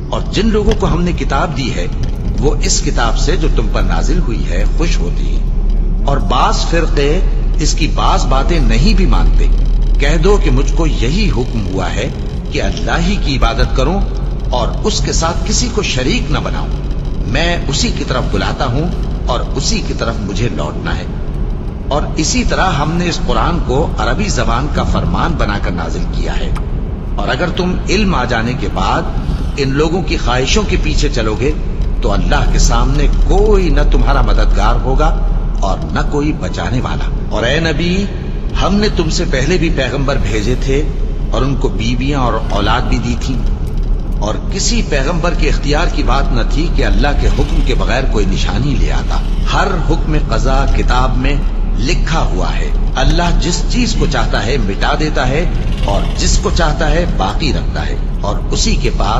اور جن لوگوں کو ہم نے کتاب دی ہے وہ اس کتاب سے جو تم پر نازل ہوئی ہے خوش ہوتی ہیں، اور بعض فرقے اس کی بعض باتیں نہیں بھی مانتے۔ کہہ دو کہ مجھ کو یہی حکم ہوا ہے کہ اللہ ہی کی عبادت کروں اور اس کے ساتھ کسی کو شریک نہ بناؤں۔ میں اسی کی طرف بلاتا ہوں اور اسی کی طرف مجھے لوٹنا ہے۔ اور اسی طرح ہم نے اس قرآن کو عربی زبان کا فرمان بنا کر نازل کیا ہے، اور اگر تم علم آ جانے کے بعد ان لوگوں کی خواہشوں کے پیچھے چلو گے تو اللہ کے سامنے کوئی نہ تمہارا مددگار ہوگا اور نہ کوئی بچانے والا۔ اور اے نبی، ہم نے تم سے پہلے بھی پیغمبر بھیجے تھے اور ان کو بیویاں اور اولاد بھی دی تھی، اور کسی پیغمبر کے اختیار کی بات نہ تھی کہ اللہ کے حکم کے بغیر کوئی نشانی لے آتا۔ ہر حکم قضا کتاب میں لکھا ہوا ہے۔ اللہ جس چیز کو چاہتا ہے مٹا دیتا ہے اور جس کو چاہتا ہے باقی رکھتا ہے، اور اسی کے پاس